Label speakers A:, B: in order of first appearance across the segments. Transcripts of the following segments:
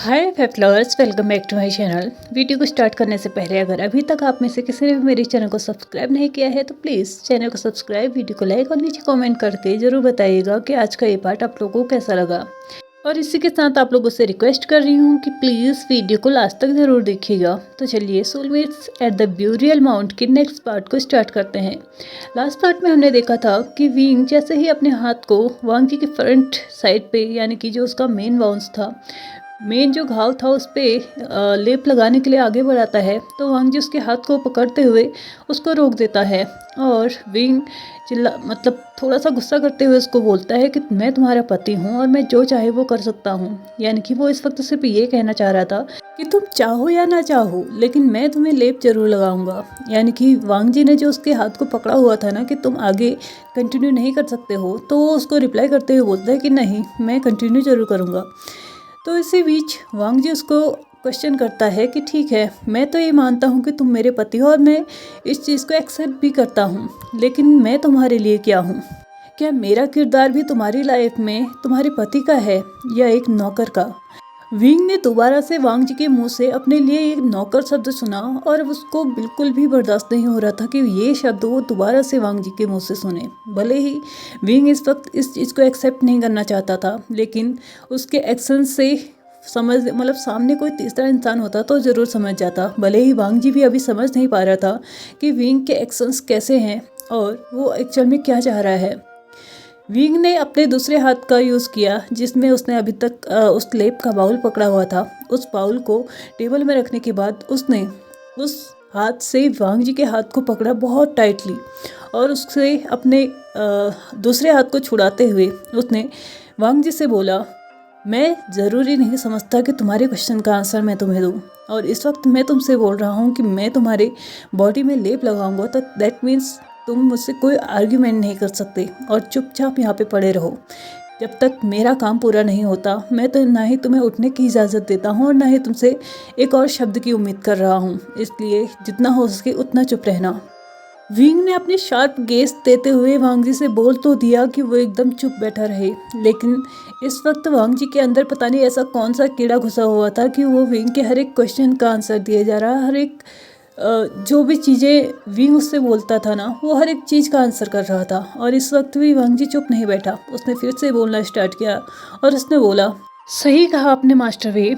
A: Hi flowers, welcome back to my channel. Video को start करने से पहले अगर अभी तक आप में से किसी ने भी मेरे चैनल को सब्सक्राइब नहीं किया है तो प्लीज़ चैनल को सब्सक्राइब, वीडियो को लाइक और नीचे कमेंट करके ज़रूर बताइएगा कि आज का ये पार्ट आप लोगों को कैसा लगा। और इसी के साथ आप लोगों से रिक्वेस्ट कर रही हूँ कि प्लीज़ वीडियो को लास्ट तक ज़रूर देखिएगा। तो चलिए, soulmates at the burial mount के नेक्स्ट पार्ट को स्टार्ट करते हैं। लास्ट पार्ट में हमने देखा था कि विंग जैसे ही अपने हाथ को वांग जी के फ्रंट साइड पे, यानी कि जो उसका मेन वाउंस था, मेन जो घाव था उस पर लेप लगाने के लिए आगे बढ़ाता है, तो वांग जी उसके हाथ को पकड़ते हुए उसको रोक देता है। और विंग मतलब थोड़ा सा गुस्सा करते हुए उसको बोलता है कि मैं तुम्हारा पति हूँ और मैं जो चाहे वो कर सकता हूँ। यानी कि वो इस वक्त सिर्फ ये कहना चाह रहा था कि तुम चाहो या ना चाहो लेकिन मैं तुम्हें लेप जरूर लगाऊंगा। यानी कि वांग जी ने जो उसके हाथ को पकड़ा हुआ था ना कि तुम आगे कंटिन्यू नहीं कर सकते हो, तो वो उसको रिप्लाई करते हुए बोलता है कि नहीं, मैं कंटिन्यू जरूर करूँगा। तो इसी बीच वांग जी उसको क्वेश्चन करता है कि ठीक है, मैं तो ये मानता हूँ कि तुम मेरे पति हो और मैं इस चीज़ को एक्सेप्ट भी करता हूँ, लेकिन मैं तुम्हारे लिए क्या हूँ? क्या मेरा किरदार भी तुम्हारी लाइफ में तुम्हारे पति का है या एक नौकर का? विंग ने दोबारा से वांग जी के मुंह से अपने लिए एक नौकर शब्द सुना और उसको बिल्कुल भी बर्दाश्त नहीं हो रहा था कि ये शब्द वो दोबारा से वांग जी के मुंह से सुने। भले ही विंग इस वक्त इस चीज़ को एक्सेप्ट नहीं करना चाहता था, लेकिन उसके एक्शन से मतलब सामने कोई तीसरा इंसान होता तो ज़रूर समझ जाता। भले ही वांग जी भी अभी समझ नहीं पा रहा था कि विंग के एक्शंस कैसे हैं और वो एक्चुअल में क्या चाह रहा है। विंग ने अपने दूसरे हाथ का यूज़ किया जिसमें उसने अभी तक उस लेप का बाउल पकड़ा हुआ था। उस बाउल को टेबल में रखने के बाद उसने उस हाथ से वांग जी के हाथ को पकड़ा बहुत टाइटली और उससे अपने दूसरे हाथ को छुड़ाते हुए उसने वांग जी से बोला, मैं ज़रूरी नहीं समझता कि तुम्हारे क्वेश्चन का आंसर मैं तुम्हें दूँ, और इस वक्त मैं तुमसे बोल रहा हूँ कि मैं तुम्हारे बॉडी में लेप लगाऊंगा, तो दैट मीन्स तुम मुझसे कोई आर्ग्यूमेंट नहीं कर सकते और चुपचाप यहाँ पे पड़े रहो जब तक मेरा काम पूरा नहीं होता। मैं तो ना ही तुम्हें उठने की इजाज़त देता हूँ और ना ही तुमसे एक और शब्द की उम्मीद कर रहा हूँ, इसलिए जितना हो सके उतना चुप रहना। विंग ने अपनी शार्प गेज देते हुए वांग जी से बोल तो दिया कि वो एकदम चुप बैठा रहे, लेकिन इस वक्त वांग जी के अंदर पता नहीं ऐसा कौन सा कीड़ा घुसा हुआ था कि वो विंग के हर एक क्वेश्चन का आंसर दिया जा रहा, हर एक जो भी चीज़ें विंग उससे बोलता था ना, वो हर एक चीज़ का आंसर कर रहा था। और इस वक्त भी वांग जी चुप नहीं बैठा, उसने फिर से बोलना स्टार्ट किया और उसने बोला, सही कहा आपने मास्टर वे,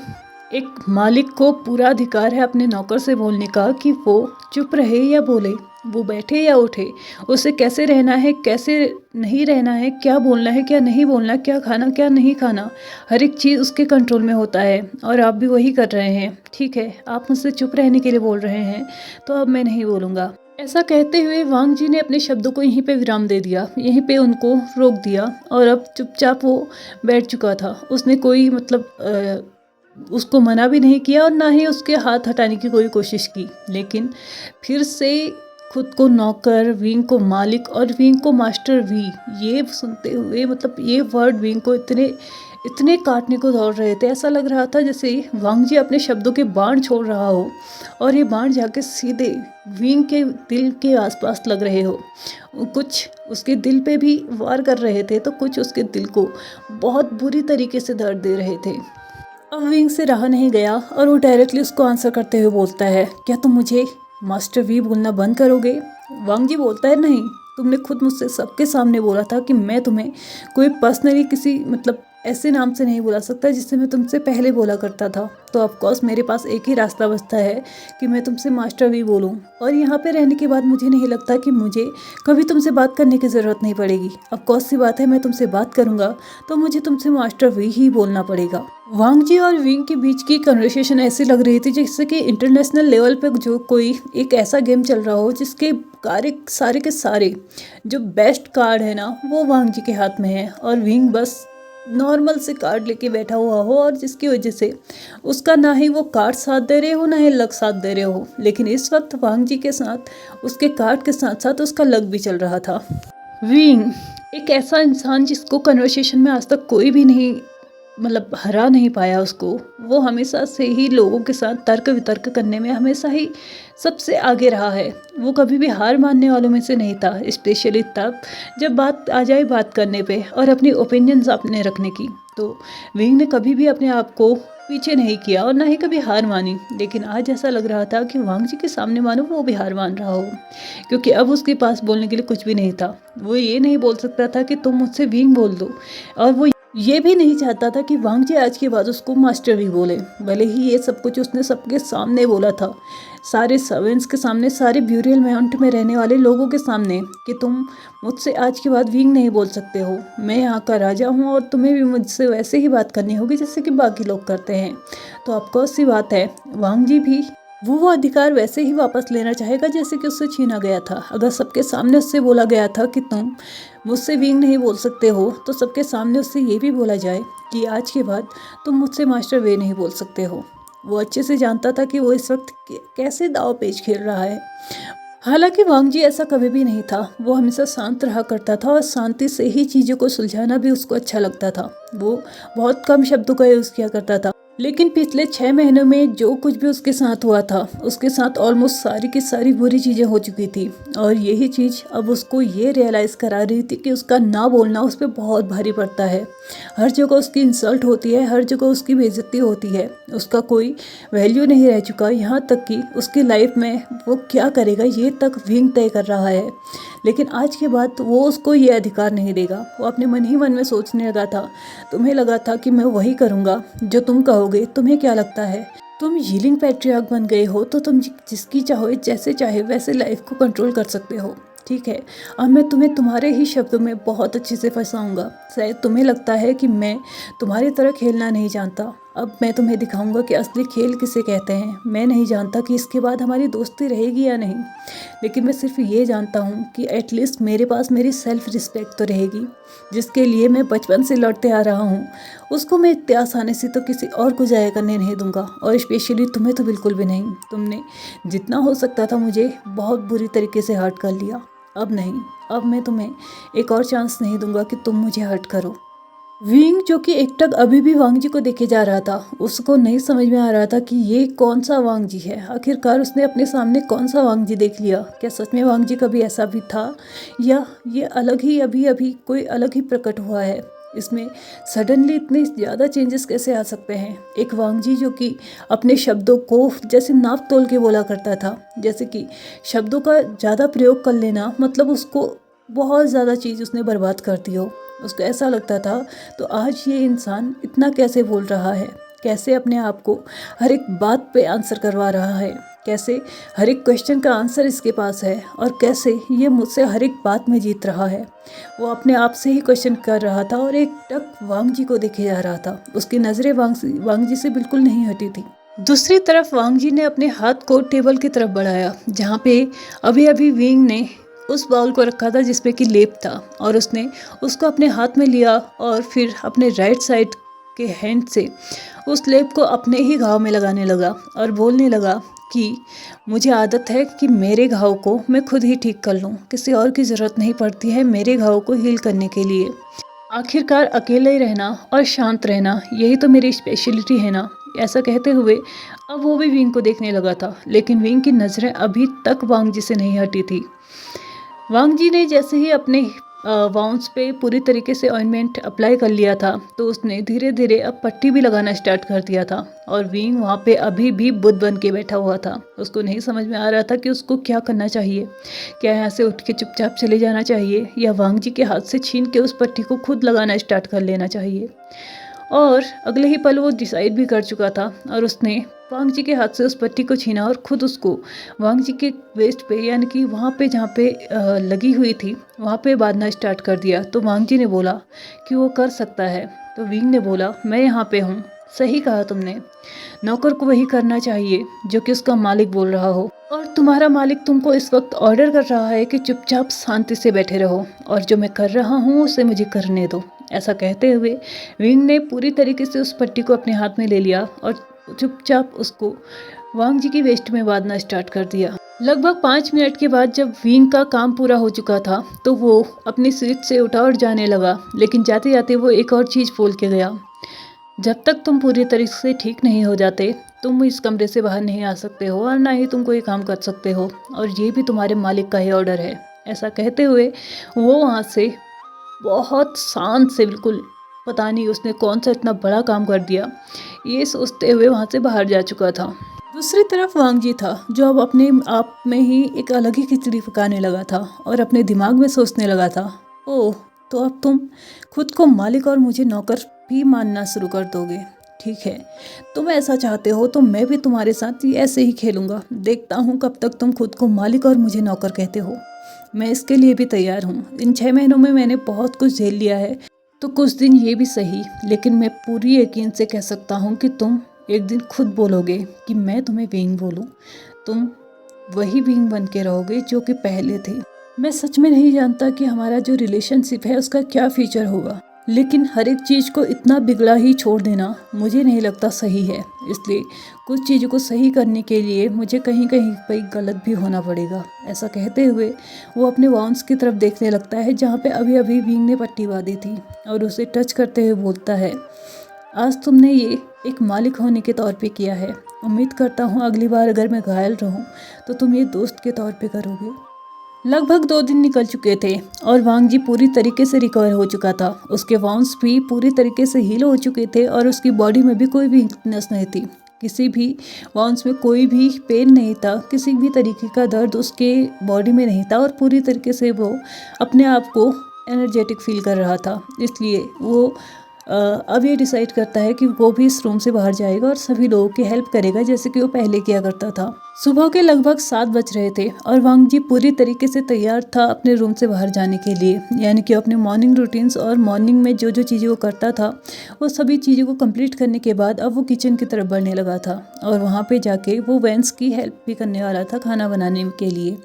A: एक मालिक को पूरा अधिकार है अपने नौकर से बोलने का कि वो चुप रहे या बोले, वो बैठे या उठे, उसे कैसे रहना है कैसे नहीं रहना है, क्या बोलना है क्या नहीं बोलना, क्या खाना क्या नहीं खाना, हर एक चीज़ उसके कंट्रोल में होता है। और आप भी वही कर रहे हैं। ठीक है, आप मुझसे चुप रहने के लिए बोल रहे हैं तो अब मैं नहीं बोलूँगा। ऐसा कहते हुए वांग जी ने अपने शब्दों को यहीं पे विराम दे दिया, यहीं पे उनको रोक दिया और अब चुपचाप वो बैठ चुका था। उसने कोई मतलब उसको मना भी नहीं किया और ना ही उसके हाथ हटाने की कोई कोशिश की, लेकिन फिर से खुद को नौकर, विंग को मालिक और विंग को मास्टर वी, ये सुनते हुए मतलब ये वर्ड विंग को इतने इतने काटने को दौड़ रहे थे। ऐसा लग रहा था जैसे वांग जी अपने शब्दों के बाण छोड़ रहा हो और ये बाण जाके सीधे विंग के दिल के आसपास लग रहे हो। कुछ उसके दिल पे भी वार कर रहे थे तो कुछ उसके दिल को बहुत बुरी तरीके से दर्द दे रहे थे। अब विंग से रहा नहीं गया और वो डायरेक्टली उसको आंसर करते हुए बोलता है, क्या तुम मुझे मास्टर वी बोलना बंद करोगे? वांग जी बोलता है, नहीं, तुमने खुद मुझसे सबके सामने बोला था कि मैं तुम्हें कोई पर्सनली किसी मतलब ऐसे नाम से नहीं बुला सकता जिससे मैं तुमसे पहले बोला करता था। तो ऑफकोर्स मेरे पास एक ही रास्ता बचता है कि मैं तुमसे मास्टर वी बोलूं, और यहाँ पे रहने के बाद मुझे नहीं लगता कि मुझे कभी तुमसे बात करने की ज़रूरत नहीं पड़ेगी। ऑफकोर्स सी बात है, मैं तुमसे बात करूँगा तो मुझे तुमसे मास्टर वी ही बोलना पड़ेगा। वांग जी और विंग के बीच की कन्वर्सेशन ऐसी लग रही थी जैसे कि इंटरनेशनल लेवल पे जो कोई एक ऐसा गेम चल रहा हो जिसके कार्य सारे के सारे जो बेस्ट कार्ड है ना वो वांग जी के हाथ में है और विंग बस नॉर्मल से कार्ड लेके बैठा हुआ हो, और जिसकी वजह से उसका ना ही वो कार्ड साथ दे रहे हो ना ही लक साथ दे रहे हो। लेकिन इस वक्त वांग जी के साथ उसके कार्ड के साथ साथ उसका लक भी चल रहा था। विंग एक ऐसा इंसान जिसको कन्वर्सेशन में आज तक कोई भी नहीं मतलब हरा नहीं पाया उसको, वो हमेशा से ही लोगों के साथ तर्क वितर्क करने में हमेशा ही सबसे आगे रहा है। वो कभी भी हार मानने वालों में से नहीं था, स्पेशली तब जब बात आ जाए बात करने पे और अपनी ओपिनियंस अपने रखने की। तो विंग ने कभी भी अपने आप को पीछे नहीं किया और ना ही कभी हार मानी। लेकिन आज ऐसा लग रहा था कि वांग जी के सामने मानो वो भी हार मान रहा हो, क्योंकि अब उसके पास बोलने के लिए कुछ भी नहीं था। वो ये नहीं बोल सकता था कि तुम मुझसे विंग बोल दो, और वो ये भी नहीं चाहता था कि वांग जी आज के बाद उसको मास्टर भी बोले। भले ही ये सब कुछ उसने सबके सामने बोला था, सारे सर्वेंट्स के सामने, सारे ब्यूरियल माउंट में रहने वाले लोगों के सामने, कि तुम मुझसे आज के बाद विंग नहीं बोल सकते हो। मैं यहाँ का राजा हूँ और तुम्हें भी मुझसे वैसे ही बात करनी होगी जैसे कि बाकी लोग करते हैं। तो ऑफकोर्स सी बात है, वांग जी भी वो अधिकार वैसे ही वापस लेना चाहेगा जैसे कि उससे छीना गया था। अगर सबके सामने उससे बोला गया था कि तुम मुझसे विंग नहीं बोल सकते हो, तो सबके सामने उससे ये भी बोला जाए कि आज के बाद तुम मुझसे मास्टर वे नहीं बोल सकते हो। वो अच्छे से जानता था कि वो इस वक्त कैसे दाव पेच खेल रहा है। हालांकि वांग जी ऐसा कभी भी नहीं था। वो हमेशा शांत रहा करता था और शांति से ही चीज़ों को सुलझाना भी उसको अच्छा लगता था। वो बहुत कम शब्दों का यूज़ किया करता था। लेकिन पिछले 6 महीनों में जो कुछ भी उसके साथ हुआ था, उसके साथ ऑलमोस्ट सारी की सारी बुरी चीज़ें हो चुकी थी। और यही चीज़ अब उसको ये रियलाइज़ करा रही थी कि उसका ना बोलना उस पर बहुत भारी पड़ता है। हर जगह उसकी इंसल्ट होती है, हर जगह उसकी बेइज्जती होती है। उसका कोई वैल्यू नहीं रह चुका, यहाँ तक कि उसकी लाइफ में वो क्या करेगा ये तक विंग तय कर रहा है। लेकिन आज के बाद वो उसको ये अधिकार नहीं देगा। वो अपने मन ही मन में सोचने लगा था, तुम्हें लगा था कि मैं वही करूँगा जो तुम कहोगे। तुम्हें क्या लगता है, तुम हीलिंग पैट्रियार्क बन गए हो तो तुम जिसकी चाहो जैसे चाहे वैसे लाइफ को कंट्रोल कर सकते हो। ठीक है, अब मैं तुम्हें तुम्हारे ही शब्दों में बहुत अच्छे से फंसाऊंगा। शायद तुम्हें लगता है कि मैं तुम्हारी तरह खेलना नहीं जानता। अब मैं तुम्हें दिखाऊंगा कि असली खेल किसे कहते हैं। मैं नहीं जानता कि इसके बाद हमारी दोस्ती रहेगी या नहीं, लेकिन मैं सिर्फ ये जानता हूँ कि एटलीस्ट मेरे पास मेरी सेल्फ रिस्पेक्ट तो रहेगी, जिसके लिए मैं बचपन से लड़ते आ रहा हूँ। उसको मैं इतने आसानी से तो किसी और को जाया करने नहीं दूंगा, और स्पेशली तुम्हें तो बिल्कुल भी नहीं। तुमने जितना हो सकता था मुझे बहुत बुरी तरीके से हर्ट कर लिया। अब नहीं, अब मैं तुम्हें एक और चांस नहीं दूंगा कि तुम मुझे हर्ट करो। विंग, जो कि एकटक अभी भी वांग जी को देखे जा रहा था, उसको नहीं समझ में आ रहा था कि ये कौन सा वांग जी है। आखिरकार उसने अपने सामने कौन सा वांग जी देख लिया। क्या सच में वांग जी कभी ऐसा भी था, या ये अलग ही अभी अभी कोई अलग ही प्रकट हुआ है। इसमें सडनली इतने ज़्यादा चेंजेस कैसे आ सकते हैं। एक वांग जी जो कि अपने शब्दों को जैसे नाप तोल के बोला करता था, जैसे कि शब्दों का ज़्यादा प्रयोग कर लेना मतलब उसको बहुत ज़्यादा चीज़ उसने बर्बाद कर दी हो। उसको ऐसा लगता था, तो आज ये इंसान इतना कैसे बोल रहा है, कैसे अपने आप को हर एक बात पे आंसर करवा रहा है, कैसे हर एक क्वेश्चन का आंसर इसके पास है, और कैसे ये मुझसे हर एक बात में जीत रहा है। वो अपने आप से ही क्वेश्चन कर रहा था और एक टक वांग जी को देखे जा रहा था। उसकी नज़रें वांग जी से बिल्कुल नहीं हटी थी। दूसरी तरफ वांग जी ने अपने हाथ को टेबल की तरफ बढ़ाया, जहाँ पे अभी अभी विंग ने उस बाउल को रखा था जिसमें कि लेप था, और उसने उसको अपने हाथ में लिया और फिर अपने राइट साइड के हैंड से उस लेप को अपने ही घाव में लगाने लगा और बोलने लगा कि मुझे आदत है कि मेरे घाव को मैं खुद ही ठीक कर लूँ, किसी और की ज़रूरत नहीं पड़ती है मेरे घाव को हील करने के लिए। आखिरकार अकेले ही रहना और शांत रहना यही तो मेरी स्पेशलिटी है ना। ऐसा कहते हुए अब वो भी विंग को देखने लगा था, लेकिन विंग की नज़रें अभी तक वांग जी से नहीं हटी थी। वांग जी ने जैसे ही अपने वाउंस पे पूरी तरीके से ऑइंटमेंट अप्लाई कर लिया था, तो उसने धीरे धीरे अब पट्टी भी लगाना स्टार्ट कर दिया था। और विंग वहाँ पे अभी भी बुद्ध बन के बैठा हुआ था। उसको नहीं समझ में आ रहा था कि उसको क्या करना चाहिए। क्या यहाँ से उठ के चुपचाप चले जाना चाहिए, या वांग जी के हाथ से छीन के उस पट्टी को खुद लगाना स्टार्ट कर लेना चाहिए। और अगले ही पल वो डिसाइड भी कर चुका था, और उसने वांग जी के हाथ से उस पट्टी को छीना और खुद उसको वांग जी के वेस्ट पे, यानी कि वहाँ पे जहाँ पे लगी हुई थी वहाँ पे बांधना स्टार्ट कर दिया। तो वांग जी ने बोला कि वो कर सकता है। तो विंग ने बोला, मैं यहाँ पे हूँ। सही कहा तुमने, नौकर को वही करना चाहिए जो कि उसका मालिक बोल रहा हो, और तुम्हारा मालिक तुमको इस वक्त ऑर्डर कर रहा है कि चुपचाप शांति से बैठे रहो, और जो मैं कर रहा हूँ उसे मुझे करने दो। ऐसा कहते हुए विंग ने पूरी तरीके से उस पट्टी को अपने हाथ में ले लिया और चुपचाप उसको वांग जी की वेस्ट में बांधना स्टार्ट कर दिया। लगभग 5 मिनट के बाद जब विंग का काम पूरा हो चुका था, तो वो अपनी सीट से उठा और जाने लगा। लेकिन जाते जाते वो एक और चीज़ बोल के गया, जब तक तुम पूरी तरीके से ठीक नहीं हो जाते, तुम इस कमरे से बाहर नहीं आ सकते हो, और ना ही तुम कोई काम कर सकते हो, और ये भी तुम्हारे मालिक का ही ऑर्डर है। ऐसा कहते हुए वो वहाँ से बहुत शांत से, बिल्कुल पता नहीं उसने कौन सा इतना बड़ा काम कर दिया, ये सोचते हुए वहाँ से बाहर जा चुका था। दूसरी तरफ वांग जी था जो अब अपने आप में ही एक अलग ही खिचड़ी पकाने लगा था और अपने दिमाग में सोचने लगा था, ओह तो अब तुम खुद को मालिक और मुझे नौकर भी मानना शुरू कर दोगे। ठीक है, तुम ऐसा चाहते हो तो मैं भी तुम्हारे साथ ऐसे ही खेलूंगा। देखता हूँ कब तक तुम खुद को मालिक और मुझे नौकर कहते हो। मैं इसके लिए भी तैयार हूँ। इन 6 महीनों में मैंने बहुत कुछ झेल लिया है, तो कुछ दिन ये भी सही, लेकिन मैं पूरी यकीन से कह सकता हूँ कि तुम एक दिन खुद बोलोगे कि मैं तुम्हें बीइंग बोलूँ। तुम वही बीइंग बन के रहोगे जो कि पहले थे। मैं सच में नहीं जानता कि हमारा जो रिलेशनशिप है उसका क्या फ्यूचर होगा, लेकिन हर एक चीज़ को इतना बिगड़ा ही छोड़ देना मुझे नहीं लगता सही है। इसलिए कुछ चीज़ों को सही करने के लिए मुझे कहीं कहीं पे गलत भी होना पड़ेगा। ऐसा कहते हुए वो अपने वाउंस की तरफ देखने लगता है जहाँ पे अभी अभी बीइंग ने पट्टी बांधी थी और उसे टच करते हुए बोलता है, आज तुमने ये एक मालिक होने के तौर पे किया है। उम्मीद करता हूँ अगली बार अगर मैं घायल रहूँ तो तुम ये दोस्त के तौर पे करोगे। लगभग 2 दिन निकल चुके थे और वांग जी पूरी तरीके से रिकवर हो चुका था। उसके वाउंस भी पूरी तरीके से हील हो चुके थे और उसकी बॉडी में भी कोई भी वीकनेस नहीं थी। किसी भी वाउंस में कोई भी पेन नहीं था, किसी भी तरीके का दर्द उसके बॉडी में नहीं था और पूरी तरीके से वो अपने आप को एनर्जेटिक फील कर रहा था। इसलिए वो अब ये डिसाइड करता है कि वो भी इस रूम से बाहर जाएगा और सभी लोगों की हेल्प करेगा जैसे कि वो पहले किया करता था। सुबह के लगभग 7 बज रहे थे और वांग जी पूरी तरीके से तैयार था अपने रूम से बाहर जाने के लिए, यानी कि अपने मॉर्निंग रूटीन्स और मॉर्निंग में जो जो चीज़ें वो करता था वो सभी चीज़ों को कंप्लीट करने के बाद अब वो किचन की तरफ बढ़ने लगा था और वहाँ पे जाके वो वेंस की हेल्प भी करने वाला था खाना बनाने के लिए,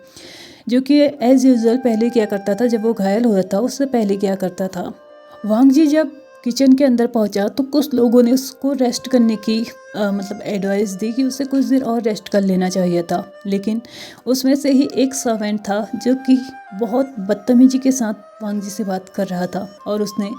A: जो कि एज़ यूजुअल पहले किया करता था। जब वो घायल हुआ था उससे पहले किया करता था। वांग जी जब किचन के अंदर पहुंचा तो कुछ लोगों ने उसको रेस्ट करने की मतलब एडवाइस दी कि उसे कुछ देर और रेस्ट कर लेना चाहिए था, लेकिन उसमें से ही एक सर्वेंट था जो कि बहुत बदतमीजी के साथ वांग जी से बात कर रहा था और उसने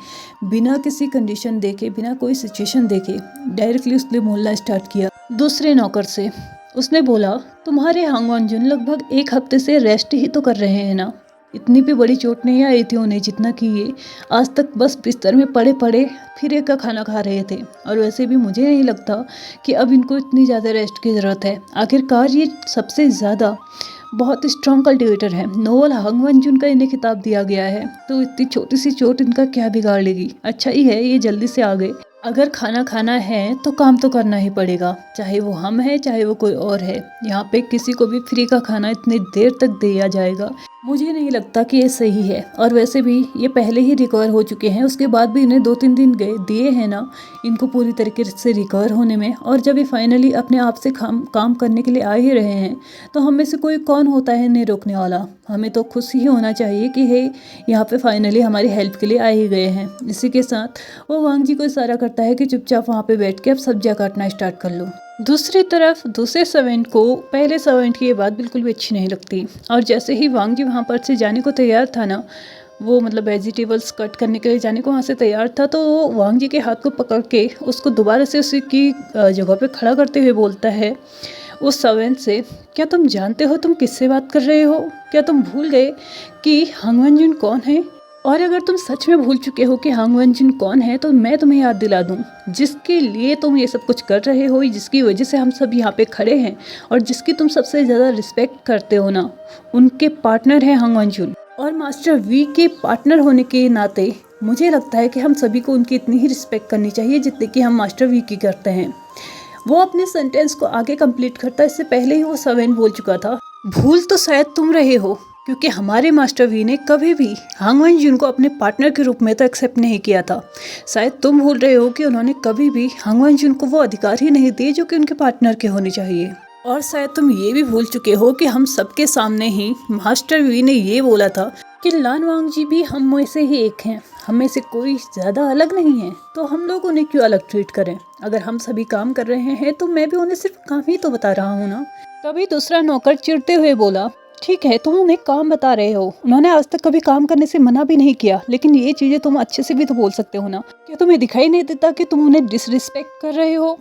A: बिना किसी कंडीशन देखे, बिना कोई सिचुएशन देखे डायरेक्टली उसने बोलना स्टार्ट किया दूसरे नौकर से। उसने बोला, तुम्हारे हांग वनजुन लगभग 1 हफ्ते से रेस्ट ही तो कर रहे हैं ना, इतनी भी बड़ी चोट नहीं आई थी उन्हें जितना कि ये आज तक बस बिस्तर में पड़े पड़े फिर का खाना खा रहे थे। और वैसे भी मुझे नहीं लगता कि अब इनको इतनी ज़्यादा रेस्ट की ज़रूरत है। आखिरकार ये सबसे ज़्यादा बहुत स्ट्रॉन्ग कल्टिवेटर है। नोवल हांग वनजुन का इन्हें खिताब दिया गया है, तो इतनी छोटी सी चोट इनका क्या बिगाड़ लेगी। अच्छा ही है ये जल्दी से आ गए। अगर खाना खाना है तो काम तो करना ही पड़ेगा, चाहे वो हम है चाहे वो कोई और है। यहाँ पे किसी को भी फ्री का खाना इतनी देर तक दिया जाएगा, मुझे नहीं लगता कि ये सही है। और वैसे भी ये पहले ही रिकवर हो चुके हैं, उसके बाद भी इन्हें 2-3 दिन गए दिए हैं ना इनको पूरी तरीके से रिकवर होने में। और जब ये फाइनली अपने आप से काम करने के लिए आ ही रहे हैं तो हम में से कोई कौन होता है इन्हें रोकने वाला। हमें तो खुश ही होना चाहिए कि हे यहाँ पे फाइनली हमारी हेल्प के लिए आ ही गए हैं। इसी के साथ वो वांग जी को इशारा करता है कि चुपचाप वहाँ पे बैठ के अब सब्जियाँ काटना स्टार्ट कर लो। दूसरी तरफ दूसरे सर्वेंट को पहले सर्वेंट की ये बात बिल्कुल भी अच्छी नहीं लगती और जैसे ही वांग जी वहाँ पर से जाने को तैयार था ना, वो मतलब वेजिटेबल्स कट करने के लिए जाने को वहाँ से तैयार था, तो वो वांग जी के हाथ को पकड़ के उसको दोबारा से उसकी जगह पे खड़ा करते हुए बोलता है उस सर्वेंट से, क्या तुम जानते हो तुम किससे बात कर रहे हो? क्या तुम भूल गए कि हांग वनजुन कौन है? और अगर तुम सच में भूल चुके हो कि हांग वनजुन कौन है तो मैं तुम्हें याद दिला दूं, जिसके लिए तुम ये सब कुछ कर रहे हो, जिसकी वजह से हम सब यहाँ पे खड़े हैं और जिसकी तुम सबसे ज़्यादा रिस्पेक्ट करते हो ना, उनके पार्टनर है हांग वनजुन। और मास्टर वी के पार्टनर होने के नाते मुझे लगता है कि हम सभी को उनकी इतनी ही रिस्पेक्ट करनी चाहिए जितनी कि हम मास्टर वी की करते हैं। वो अपने सेंटेंस को आगे कंप्लीट करता, इससे पहले ही वो सर्वेंट बोल चुका था, भूल तो शायद तुम रहे हो क्योंकि हमारे मास्टर वी ने कभी भी हांग वनजुन को अपने पार्टनर के रूप में तो एक्सेप्ट नहीं किया था। शायद तुम भूल रहे हो कि उन्होंने कभी भी हांग वनजुन को वो अधिकार ही नहीं दिए जो कि उनके पार्टनर के होने चाहिए। और शायद तुम ये भी भूल चुके हो कि हम सबके सामने ही मास्टर वी ने ये बोला था कि लान वांग जी भी हम में से ही एक हैं, हम में से कोई ज़्यादा अलग नहीं है, तो हम लोग उन्हें क्यों अलग ट्रीट करें। अगर हम सभी काम कर रहे हैं तो मैं भी उन्हें सिर्फ काम ही तो बता रहा हूँ ना। तभी दूसरा नौकर चिढ़ते हुए बोला, ठीक है तुम उन्हें काम बता रहे हो, उन्होंने आज तक कभी काम करने से मना भी नहीं किया, लेकिन ये चीज़ें तुम अच्छे से भी तो बोल सकते हो ना। क्या तुम्हें दिखाई नहीं देता कि तुम उन्हें डिसरिस्पेक्ट कर रहे हो?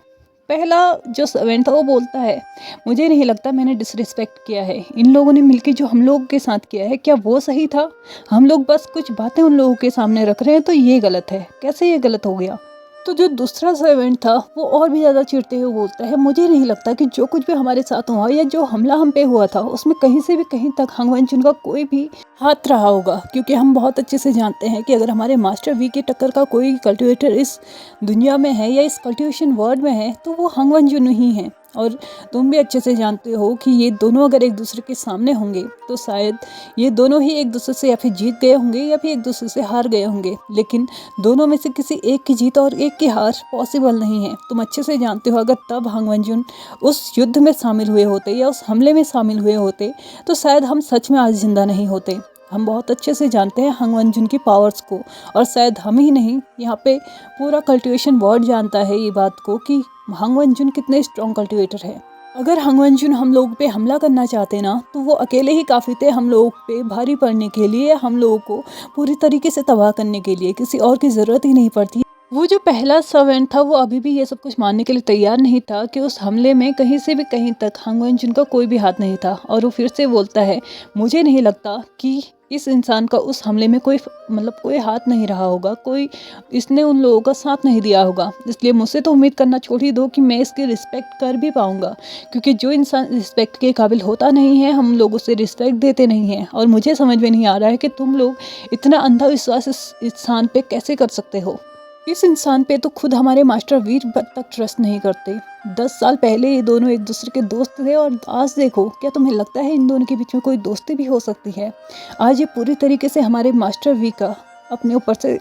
A: पहला जो सर्वेंट था वो बोलता है, मुझे नहीं लगता मैंने डिसरिस्पेक्ट किया है, इन लोगों ने मिलकर जो हम लोग के साथ किया है क्या वो सही था? हम लोग बस कुछ बातें उन लोगों के सामने रख रहे हैं, तो ये गलत है, कैसे ये गलत हो गया? तो जो दूसरा सर्वेंट था वो और भी ज़्यादा चिढ़ते हुए बोलता है, मुझे नहीं लगता कि जो कुछ भी हमारे साथ हुआ या जो हमला हम पे हुआ था उसमें कहीं से भी कहीं तक हांग वेनजुन का कोई भी हाथ रहा होगा, क्योंकि हम बहुत अच्छे से जानते हैं कि अगर हमारे मास्टर वी के टक्कर का कोई कल्टिवेटर इस दुनिया में है या इस कल्टिवेशन वर्ल्ड में है तो वो हांग वेनजुन ही है। और तुम भी अच्छे से जानते हो कि ये दोनों अगर एक दूसरे के सामने होंगे तो शायद ये दोनों ही एक दूसरे से या फिर जीत गए होंगे या फिर एक दूसरे से हार गए होंगे, लेकिन दोनों में से किसी एक की जीत और एक की हार पॉसिबल नहीं है। तुम अच्छे से जानते हो अगर तब हांग वेनजुन उस युद्ध में शामिल हुए होते या उस हमले में शामिल हुए होते तो शायद हम सच में आज जिंदा नहीं होते। हम बहुत अच्छे से जानते हैं हांग वेनजुन की पावर्स को, और शायद हम ही नहीं, यहाँ पे पूरा कल्टिवेशन वर्ल्ड जानता है ये बात को कि हांग वेनजुन कितने स्ट्रॉन्ग कल्टिवेटर है। अगर हांग वेनजुन हम लोग पे हमला करना चाहते ना तो वो अकेले ही काफ़ी थे हम लोग पे भारी पड़ने के लिए, हम लोगों को पूरी तरीके से तबाह करने के लिए, किसी और की ज़रूरत ही नहीं पड़ती। वो जो पहला सर्वेंट था वो अभी भी ये सब कुछ मानने के लिए तैयार नहीं था कि उस हमले में कहीं से भी कहीं तक हांग वेनजुन का कोई भी हाथ नहीं था, और वो फिर से बोलता है, मुझे नहीं लगता कि इस इंसान का उस हमले में कोई कोई हाथ नहीं रहा होगा, कोई इसने उन लोगों का साथ नहीं दिया होगा, इसलिए मुझसे तो उम्मीद करना छोड़ ही दो कि मैं इसकी रिस्पेक्ट कर भी पाऊंगा, क्योंकि जो इंसान रिस्पेक्ट के काबिल होता नहीं है हम लोग उसे रिस्पेक्ट देते नहीं हैं। और मुझे समझ में नहीं आ रहा है कि तुम लोग इतना अंधविश्वास इस इंसान पे कैसे कर सकते हो। इस इंसान पे तो खुद हमारे मास्टर वीर तक ट्रस्ट नहीं करते। 10 साल पहले ये दोनों एक दूसरे के दोस्त थे और आज देखो, क्या तुम्हें लगता है इन दोनों के बीच में कोई दोस्ती भी हो सकती है? आज ये पूरी तरीके से हमारे मास्टर वी का अपने ऊपर से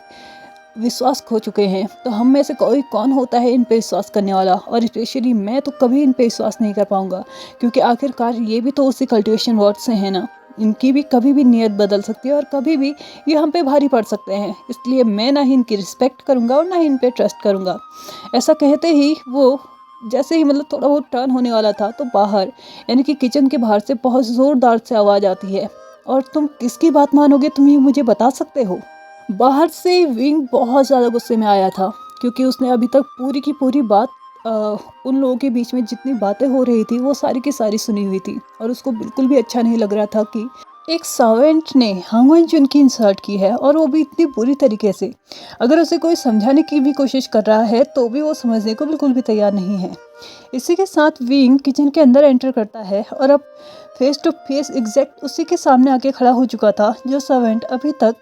A: विश्वास खो चुके हैं, तो हम में से कोई कौन होता है इन पे विश्वास करने वाला? और स्पेशली मैं तो कभी इन पे विश्वास नहीं कर पाऊंगा, क्योंकि आखिरकार ये भी तो उसी कल्टिवेशन वर्ड से है ना। इनकी भी कभी भी नीयत बदल सकती है और कभी भी ये हम पे भारी पड़ सकते हैं, इसलिए मैं ना ही इनकी रिस्पेक्ट करूंगा और ना ही इन पे ट्रस्ट करूंगा। ऐसा कहते ही वो जैसे ही थोड़ा बहुत टर्न होने वाला था तो बाहर यानी कि किचन के बाहर से बहुत ज़ोरदार से आवाज़ आती है। और तुम किसकी बात मानोगे, तुम ये मुझे बता सकते हो? बाहर से विंग बहुत ज़्यादा गुस्से में आया था, क्योंकि उसने अभी तक पूरी की पूरी बात उन लोगों के बीच में जितनी बातें हो रही थी वो सारी की सारी सुनी हुई थी, और उसको बिल्कुल भी अच्छा नहीं लग रहा था कि एक सर्वेंट ने हांग वेनजुन की इंसल्ट की है, और वो भी इतनी बुरी तरीके से। अगर उसे कोई समझाने की भी कोशिश कर रहा है तो भी वो समझने को बिल्कुल भी तैयार नहीं है। इसी के साथ विंग किचन के अंदर एंटर करता है, और अब फेस टू फेस एग्जैक्ट उसी के सामने आके खड़ा हो चुका था जो सर्वेंट अभी तक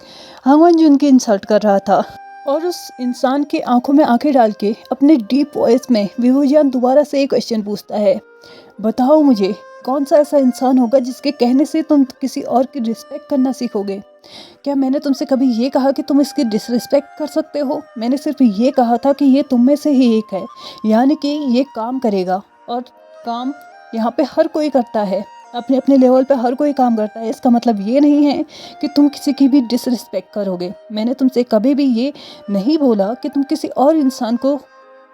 A: हांग वेनजुन की इंसल्ट कर रहा था। और उस इंसान की आंखों में आंखें डाल के अपने डीप वॉइस में विवुजियान दोबारा से एक क्वेश्चन पूछता है, बताओ मुझे कौन सा ऐसा इंसान होगा जिसके कहने से तुम किसी और की रिस्पेक्ट करना सीखोगे? क्या मैंने तुमसे कभी ये कहा कि तुम इसकी डिसरिस्पेक्ट कर सकते हो? मैंने सिर्फ ये कहा था कि ये तुम में से ही एक है, यानी कि ये काम करेगा, और काम यहाँ पे हर कोई करता है, अपने अपने लेवल पे हर कोई काम करता है। इसका मतलब ये नहीं है कि तुम किसी की भी डिसरिस्पेक्ट करोगे। मैंने तुमसे कभी भी ये नहीं बोला कि तुम किसी और इंसान को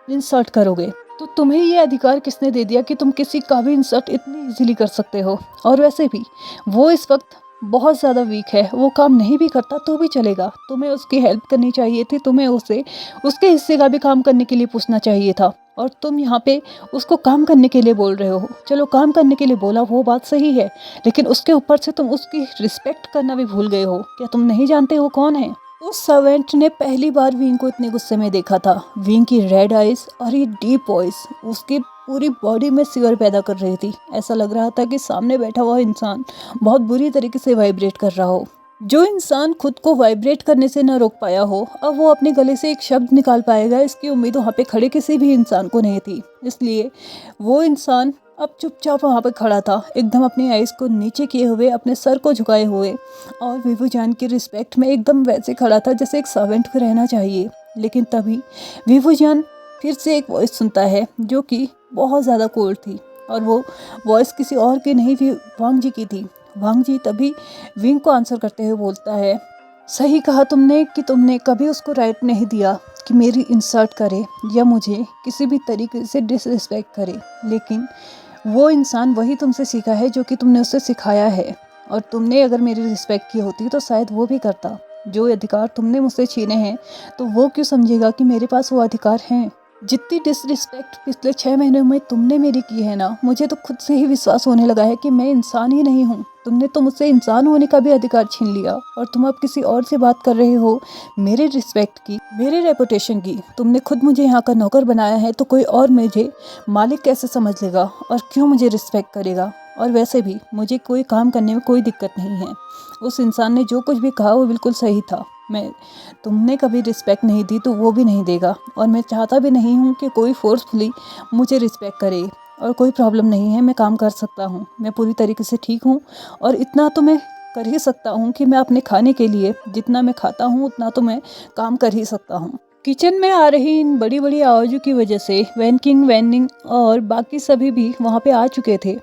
A: इंसल्ट करोगे। तो तुम्हें ये अधिकार किसने दे दिया कि तुम किसी का भी इंसल्ट इतनी इजीली कर सकते हो? और वैसे भी वो इस वक्त बहुत ज़्यादा वीक है, वो काम नहीं भी करता तो भी चलेगा। तुम्हें उसकी हेल्प करनी चाहिए थी, तुम्हें उसे उसके हिस्से का भी काम करने के लिए पूछना चाहिए था, और तुम यहाँ पे उसको काम करने के लिए बोल रहे हो। चलो काम करने के लिए बोला वो बात सही है, लेकिन उसके ऊपर से तुम उसकी रिस्पेक्ट करना भी भूल गए हो। क्या तुम नहीं जानते हो कौन है? उस सर्वेंट ने पहली बार विंग को इतने गुस्से में देखा था। विंग की रेड आइज और ये डीप वॉइस उसकी पूरी बॉडी में शिवर पैदा कर रही थी। ऐसा लग रहा था कि सामने बैठा हुआ इंसान बहुत बुरी तरीके से वाइब्रेट कर रहा हो। जो इंसान खुद को वाइब्रेट करने से न रोक पाया हो, अब वो अपने गले से एक शब्द निकाल पाएगा, इसकी उम्मीद वहाँ पे खड़े किसी भी इंसान को नहीं थी। इसलिए वो इंसान अब चुपचाप वहाँ पे खड़ा था, एकदम अपनी आइज़ को नीचे किए हुए, अपने सर को झुकाए हुए, और विवुजान की रिस्पेक्ट में एकदम वैसे खड़ा था जैसे एक सर्वेंट को रहना चाहिए। लेकिन तभी विवुजान फिर से एक वॉइस सुनता है जो कि बहुत ज़्यादा कोल्ड थी, और वो वॉइस किसी और की नहीं, वांग जी की थी। वांग जी तभी विंग को आंसर करते हुए बोलता है, सही कहा तुमने कि तुमने कभी उसको राइट नहीं दिया कि मेरी इंसल्ट करे या मुझे किसी भी तरीके से डिसरिस्पेक्ट करे, लेकिन वो इंसान वही तुमसे सीखा है जो कि तुमने उसे सिखाया है। और तुमने अगर मेरी रिस्पेक्ट की होती तो शायद वो भी करता। जो अधिकार तुमने मुझसे छीने हैं तो वो क्यों समझेगा कि मेरे पास वो अधिकार हैं? जितनी डिसरिस्पेक्ट पिछले 6 महीनों में तुमने मेरी की है ना, मुझे तो खुद से ही विश्वास होने लगा है कि मैं इंसान ही नहीं हूँ। तुमने तो मुझसे इंसान होने का भी अधिकार छीन लिया और तुम अब किसी और से बात कर रहे हो। मेरे रिस्पेक्ट की, मेरे रेपुटेशन की। तुमने खुद मुझे यहाँ का नौकर बनाया है, तो कोई और मुझे मालिक कैसे समझ लेगा और क्यों मुझे रिस्पेक्ट करेगा। और वैसे भी मुझे कोई काम करने में कोई दिक्कत नहीं है। उस इंसान ने जो कुछ भी कहा वो बिल्कुल सही था। तुमने कभी रिस्पेक्ट नहीं दी तो वो भी नहीं देगा, और मैं चाहता भी नहीं हूँ कि कोई फोर्सफुली मुझे रिस्पेक्ट करे। और कोई प्रॉब्लम नहीं है, मैं काम कर सकता हूँ, मैं पूरी तरीके से ठीक हूँ। और इतना तो मैं कर ही सकता हूँ कि मैं अपने खाने के लिए जितना मैं खाता हूँ उतना तो मैं काम कर ही सकता हूँ। किचन में आ रही इन बड़ी बड़ी आवाज़ों की वजह से वैनकिंग, वैनिंग और बाकी सभी भी वहाँ पे आ चुके थे।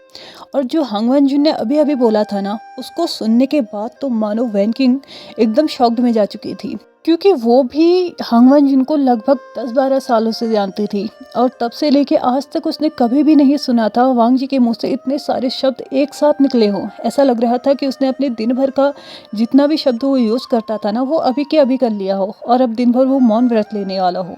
A: और जो हांग वनजुन ने अभी अभी बोला था ना, उसको सुनने के बाद तो मानो वैनकिंग एकदम शॉक्ड में जा चुकी थी, क्योंकि वो भी हांग वनजुन को लगभग 10-12 सालों से जानती थी। और तब से लेके आज तक उसने कभी भी नहीं सुना था वांग जी के मुंह से इतने सारे शब्द एक साथ निकले हों। ऐसा लग रहा था कि उसने अपने दिन भर का जितना भी शब्द वो यूज़ करता था ना, वो अभी के अभी कर लिया हो और अब दिन भर वो मौन व्रत लेने वाला हो।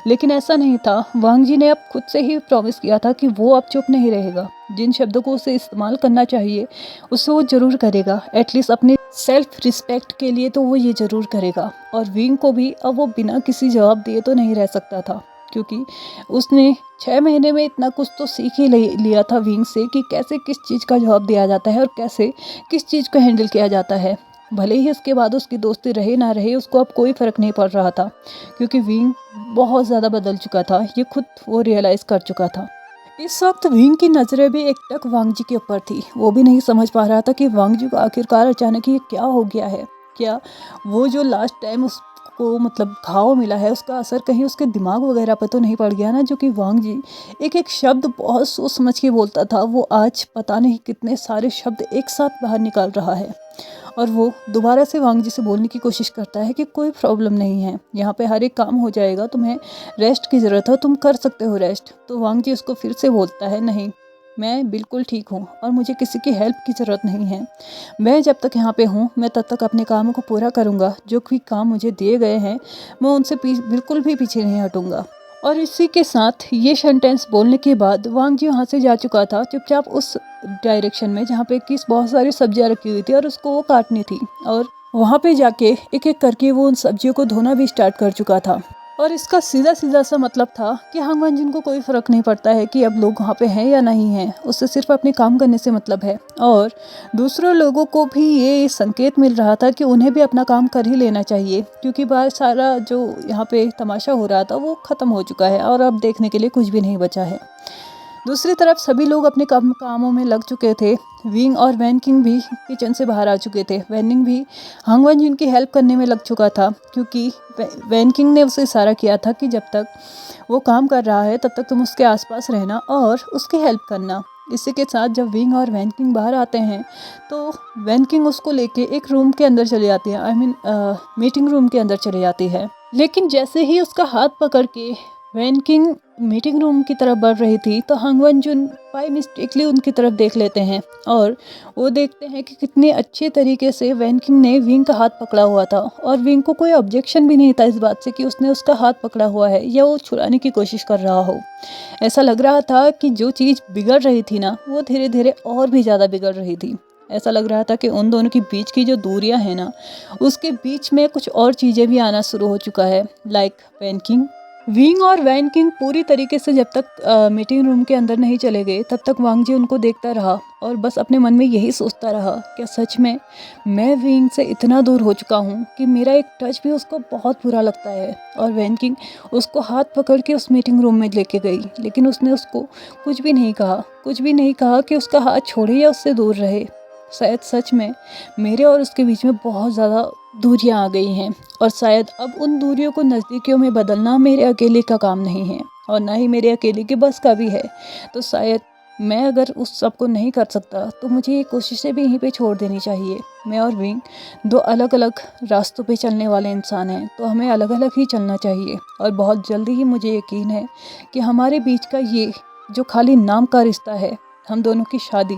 A: लेकिन ऐसा नहीं था। वांग जी ने अब खुद से ही प्रॉमिस किया था कि वो अब चुप नहीं रहेगा। जिन शब्दों को उसे इस्तेमाल करना चाहिए उसे वो ज़रूर करेगा। एटलीस्ट अपने सेल्फ रिस्पेक्ट के लिए तो वो ये ज़रूर करेगा। और विंग को भी अब वो बिना किसी जवाब दिए तो नहीं रह सकता था, क्योंकि उसने 6 महीने में इतना कुछ तो सीख ही लिया था विंग से कि कैसे किस चीज़ का जवाब दिया जाता है और कैसे किस चीज़ को हैंडल किया जाता है। भले ही उसके बाद उसकी दोस्ती रहे ना रहे, उसको अब कोई फ़र्क नहीं पड़ रहा था, क्योंकि विंग बहुत ज़्यादा बदल चुका था। ये खुद वो रियलाइज़ कर चुका था। इस वक्त विंग की नज़रें भी एकटक वांग जी के ऊपर थी। वो भी नहीं समझ पा रहा था कि वांग जी को आखिरकार अचानक ये क्या हो गया है। क्या वो जो लास्ट टाइम उसको मतलब घाव मिला है, उसका असर कहीं उसके दिमाग वगैरह पर तो नहीं पड़ गया ना, जो कि वांग जी एक एक शब्द बहुत सोच समझ के बोलता था, वो आज पता नहीं कितने सारे शब्द एक साथ बाहर निकाल रहा है। और वो दोबारा से वांग जी से बोलने की कोशिश करता है कि कोई प्रॉब्लम नहीं है, यहाँ पे हर एक काम हो जाएगा, तुम्हें रेस्ट की ज़रूरत है, तुम कर सकते हो रेस्ट। तो वांग जी उसको फिर से बोलता है, नहीं, मैं बिल्कुल ठीक हूँ और मुझे किसी की हेल्प की ज़रूरत नहीं है। मैं जब तक यहाँ पे हूँ मैं तब तक अपने कामों को पूरा करूँगा। जो भी काम मुझे दिए गए हैं मैं उनसे बिल्कुल भी पीछे नहीं हटूँगा। और इसी के साथ ये सेंटेंस बोलने के बाद वांग जी वहाँ से जा चुका था चुपचाप उस डायरेक्शन में जहाँ पे कि बहुत सारी सब्जियाँ रखी हुई थी और उसको वो काटनी थी। और वहाँ पे जाके एक एक करके वो उन सब्जियों को धोना भी स्टार्ट कर चुका था। और इसका सीधा सीधा सा मतलब था कि हांग वनजुन को कोई फ़र्क नहीं पड़ता है कि अब लोग वहाँ पे हैं या नहीं हैं, उससे सिर्फ अपने काम करने से मतलब है। और दूसरों लोगों को भी ये संकेत मिल रहा था कि उन्हें भी अपना काम कर ही लेना चाहिए, क्योंकि बाहर सारा जो यहाँ पे तमाशा हो रहा था वो ख़त्म हो चुका है और अब देखने के लिए कुछ भी नहीं बचा है। दूसरी तरफ सभी लोग अपने कामों में लग चुके थे। विंग और वैनकिंग भी किचन से बाहर आ चुके थे। वैनिंग भी हांग वनजुन की हेल्प करने में लग चुका था, क्योंकि वैनकिंग ने उसे इशारा किया था कि जब तक वो काम कर रहा है तब तक तुम उसके आसपास रहना और उसकी हेल्प करना। इसी के साथ जब विंग और वैनकिंग बाहर आते हैं तो वैनकिंग उसको लेके एक रूम के अंदर चली जाती है, मीटिंग रूम के अंदर चली जाती है। लेकिन जैसे ही उसका हाथ पकड़ के वैनकिंग मीटिंग रूम की तरफ बढ़ रही थी तो हांग वनजुन बाय मिस्टेकली उनकी तरफ देख लेते हैं और वो देखते हैं कि कितने अच्छे तरीके से वैनकिंग ने विंग का हाथ पकड़ा हुआ था। और विंग को कोई ऑब्जेक्शन भी नहीं था इस बात से कि उसने उसका हाथ पकड़ा हुआ है या वो छुड़ाने की कोशिश कर रहा हो। ऐसा लग रहा था कि जो चीज़ बिगड़ रही थी ना, वो धीरे धीरे और भी ज़्यादा बिगड़ रही थी। ऐसा लग रहा था कि उन दोनों के बीच की जो दूरियां हैं ना, उसके बीच में कुछ और चीज़ें भी आना शुरू हो चुका है। लाइक वैनकिंग, विंग और वैनकिंग पूरी तरीके से जब तक मीटिंग रूम के अंदर नहीं चले गए तब तक वांग जी उनको देखता रहा और बस अपने मन में यही सोचता रहा, क्या सच में मैं विंग से इतना दूर हो चुका हूँ कि मेरा एक टच भी उसको बहुत बुरा लगता है। और वैनकिंग उसको हाथ पकड़ के उस मीटिंग रूम में लेके गई, लेकिन उसने उसको कुछ भी नहीं कहा कि उसका हाथ छोड़े या उससे दूर रहे। शायद सच में मेरे और उसके बीच में बहुत ज़्यादा दूरियां आ गई हैं और शायद अब उन दूरियों को नज़दीकियों में बदलना मेरे अकेले का काम नहीं है और ना ही मेरे अकेले के बस का भी है। तो शायद मैं अगर उस सब को नहीं कर सकता तो मुझे ये कोशिशें भी यहीं पे छोड़ देनी चाहिए। मैं और विंग दो अलग अलग रास्तों पे चलने वाले इंसान हैं, तो हमें अलग अलग ही चलना चाहिए। और बहुत जल्दी ही मुझे यकीन है कि हमारे बीच का ये जो खाली नाम का रिश्ता है, हम दोनों की शादी,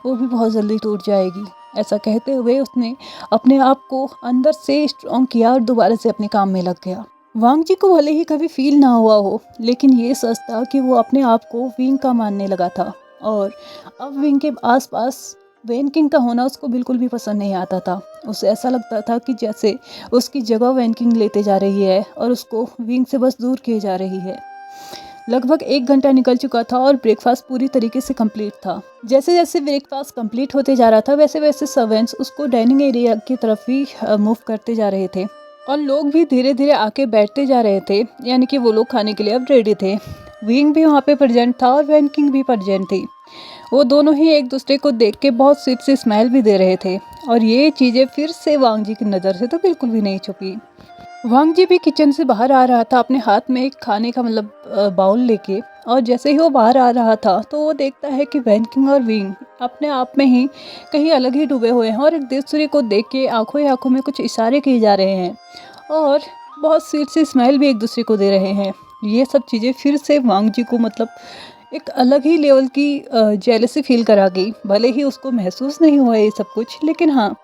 A: वो भी बहुत जल्दी टूट जाएगी। ऐसा कहते हुए उसने अपने आप को अंदर से स्ट्रॉन्ग किया और दोबारा से अपने काम में लग गया। वांग जी को भले ही कभी फील ना हुआ हो, लेकिन ये सच था कि वो अपने आप को विंग का मानने लगा था। और अब विंग के आसपास वैन किंग का होना उसको बिल्कुल भी पसंद नहीं आता था। उसे ऐसा लगता था कि जैसे उसकी जगह वैन किंग लेते जा रही है और उसको विंग से बस दूर किए जा रही है। लगभग 1 घंटा निकल चुका था और ब्रेकफास्ट पूरी तरीके से कंप्लीट था। जैसे जैसे ब्रेकफास्ट कंप्लीट होते जा रहा था, वैसे वैसे सर्वेंट्स उसको डाइनिंग एरिया की तरफ ही मूव करते जा रहे थे और लोग भी धीरे धीरे आके बैठते जा रहे थे, यानी कि वो लोग खाने के लिए अब रेडी थे। विंग भी वहाँ पे प्रेजेंट था और वैन किंग भी प्रेजेंट थी। वो दोनों ही एक दूसरे को देख के बहुत स्वीट से स्माइल भी दे रहे थे और ये चीज़ें फिर से वांग जी की नज़र से तो बिल्कुल भी नहीं छुपी। वांग जी भी किचन से बाहर आ रहा था अपने हाथ में एक खाने का बाउल लेके, और जैसे ही वो बाहर आ रहा था तो वो देखता है कि वैन किंग और विंग अपने आप में ही कहीं अलग ही डूबे हुए हैं और एक दूसरे को देख के आंखों ही आंखों में कुछ इशारे किए जा रहे हैं और बहुत स्वीट सी स्माइल भी एक दूसरे को दे रहे हैं। ये सब चीज़ें फिर से वांग जी को एक अलग ही लेवल की जेलसी फील करा गई। भले ही उसको महसूस नहीं हुआ ये सब कुछ, लेकिन हाँ,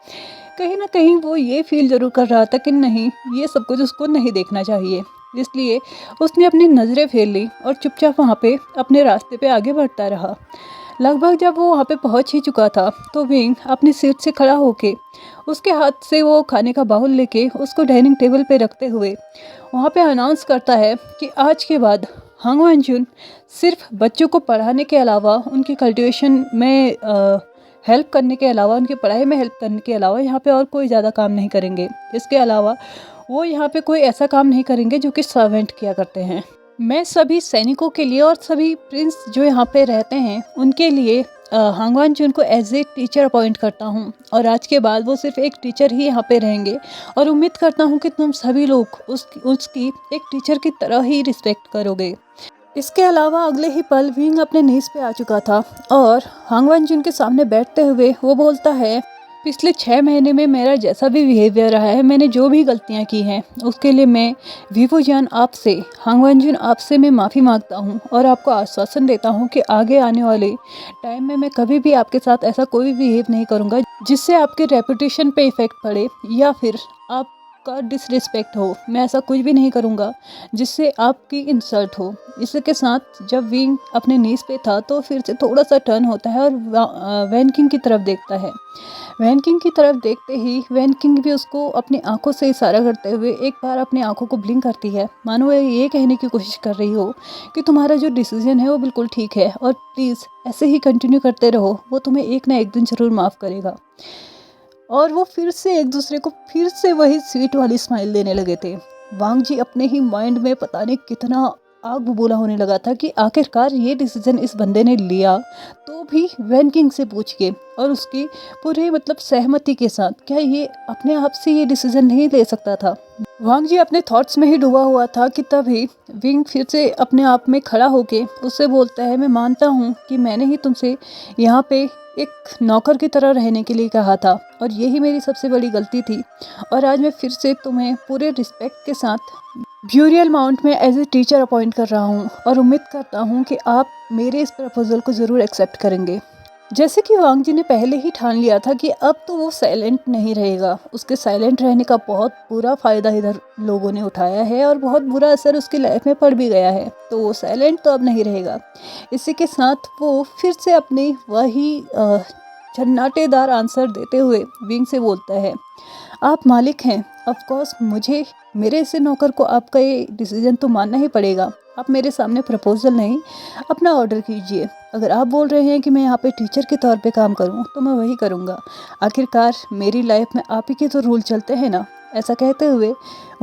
A: कहीं ना कहीं वो ये फील ज़रूर कर रहा था कि नहीं, ये सब कुछ उसको नहीं देखना चाहिए। इसलिए उसने अपनी नज़रें फेर ली और चुपचाप वहाँ पे अपने रास्ते पे आगे बढ़ता रहा। लगभग जब वो वहाँ पे पहुँच ही चुका था तो विंग अपनी सीट से खड़ा होके उसके हाथ से वो खाने का बाउल लेके उसको डाइनिंग टेबल पे रखते हुए वहाँ पे अनाउंस करता है कि आज के बाद हांग वनजुन सिर्फ बच्चों को पढ़ाने के अलावा, उनकी कल्टीवेशन में हेल्प करने के अलावा, उनकी पढ़ाई में हेल्प करने के अलावा यहाँ पे और कोई ज़्यादा काम नहीं करेंगे। इसके अलावा वो यहाँ पे कोई ऐसा काम नहीं करेंगे जो कि सर्वेंट किया करते हैं। मैं सभी सैनिकों के लिए और सभी प्रिंस जो यहाँ पे रहते हैं उनके लिए हांग वनजुन को एज ए टीचर अपॉइंट करता हूँ और आज के बाद वो सिर्फ एक टीचर ही यहाँ पे रहेंगे और उम्मीद करता हूँ कि तुम सभी लोग उसकी एक टीचर की तरह ही रिस्पेक्ट करोगे। इसके अलावा अगले ही पल विंग अपने नीज पे आ चुका था और हांग वनजुन के सामने बैठते हुए वो बोलता है, पिछले 6 महीने में मेरा जैसा भी बिहेवियर रहा है, मैंने जो भी गलतियां की हैं उसके लिए मैं वीवूजान आपसे, हांग वनजुन आपसे मैं माफ़ी मांगता हूं और आपको आश्वासन देता हूं कि आगे आने वाले टाइम में मैं कभी भी आपके साथ ऐसा कोई बिहेव नहीं करूंगा जिससे आपके रेपुटेशन पे इफ़ेक्ट पड़े या फिर आपका डिसरिस्पेक्ट हो। मैं ऐसा कुछ भी नहीं करूंगा जिससे आपकी इंसल्ट हो। इसके साथ जब विंग अपने नीज पे था तो फिर से थोड़ा सा टर्न होता है और वैन किंग की तरफ देखता है। वैन किंग की तरफ देखते ही वैन किंग भी उसको अपनी आंखों से इशारा करते हुए एक बार अपनी आंखों को ब्लिंक करती है, मानो वो ये कहने की कोशिश कर रही हो कि तुम्हारा जो डिसीजन है वो बिल्कुल ठीक है और प्लीज़ ऐसे ही कंटिन्यू करते रहो, वो तुम्हें एक ना एक दिन ज़रूर माफ़ करेगा। और वो फिर से एक दूसरे को फिर से वही स्वीट वाली स्माइल देने लगे थे। वांग जी अपने ही माइंड में पता नहीं कितना आग बबूला होने लगा था कि आखिरकार ये डिसीजन इस बंदे ने लिया, तो भी वैन किंग से पूछ के और उसकी पूरे सहमति के साथ। क्या ये अपने आप से ये डिसीजन नहीं ले सकता था? वांग जी अपने थॉट्स में ही डूबा हुआ था कि तभी विंग फिर से अपने आप में खड़ा होके उससे बोलता है, मैं मानता हूँ कि मैंने ही तुमसे यहाँ पे एक नौकर की तरह रहने के लिए कहा था और यही मेरी सबसे बड़ी गलती थी और आज मैं फिर से तुम्हें पूरे रिस्पेक्ट के साथ ब्यूरियल माउंट में एज ए टीचर अपॉइंट कर रहा हूँ और उम्मीद करता हूँ कि आप मेरे इस प्रपोजल को ज़रूर एक्सेप्ट करेंगे। जैसे कि वांग जी ने पहले ही ठान लिया था कि अब तो वो साइलेंट नहीं रहेगा। उसके साइलेंट रहने का बहुत बुरा फ़ायदा इधर लोगों ने उठाया है और बहुत बुरा असर उसकी लाइफ में पड़ भी गया है, तो वो साइलेंट तो अब नहीं रहेगा। इसी के साथ वो फिर से अपनी वही झन्नाटेदार आंसर देते हुए विंग से बोलता है, आप मालिक हैं, ऑफ कोर्स मुझे मेरे से नौकर को आपका ये डिसीजन तो मानना ही पड़ेगा। आप मेरे सामने प्रपोजल नहीं, अपना ऑर्डर कीजिए। अगर आप बोल रहे हैं कि मैं यहाँ पे टीचर के तौर पे काम करूँ तो मैं वही करूँगा। आखिरकार मेरी लाइफ में आप ही के तो रूल चलते हैं ना। ऐसा कहते हुए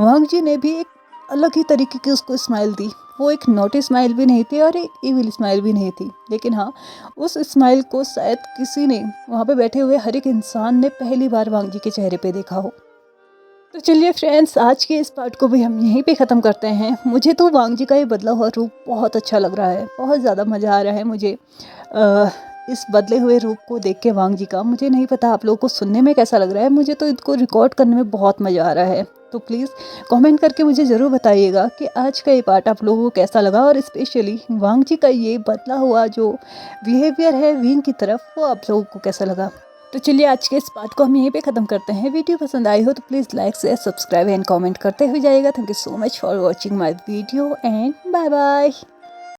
A: वांग जी ने भी एक अलग ही तरीके की उसको स्माइल दी। वो एक नोटी स्माइल भी नहीं थी और एक इविल स्माइल भी नहीं थी, लेकिन हाँ, उस स्माइल को शायद किसी ने, वहाँ पे बैठे हुए हर एक इंसान ने पहली बार वांग जी के चेहरे पे देखा हो। तो चलिए फ्रेंड्स, आज के इस पार्ट को भी हम यहीं पे ख़त्म करते हैं। मुझे तो वांग जी का ये बदला हुआ रूप बहुत अच्छा लग रहा है, बहुत ज़्यादा मज़ा आ रहा है मुझे इस बदले हुए रूप को देख के वांग जी का। मुझे नहीं पता आप लोगों को सुनने में कैसा लग रहा है, मुझे तो इसको रिकॉर्ड करने में बहुत मज़ा आ रहा है। तो प्लीज़ कमेंट करके मुझे ज़रूर बताइएगा कि आज का ये पार्ट आप लोगों को कैसा लगा और स्पेशली वांग जी का ये बदला हुआ जो बिहेवियर है विंग की तरफ, वो आप लोगों को कैसा लगा। तो चलिए आज के इस बात को हम यहीं पे ख़त्म करते हैं। वीडियो पसंद आई हो तो please like share subscribe and comment करते हुए जाइएगा। Thank you so much for watching my video and bye bye.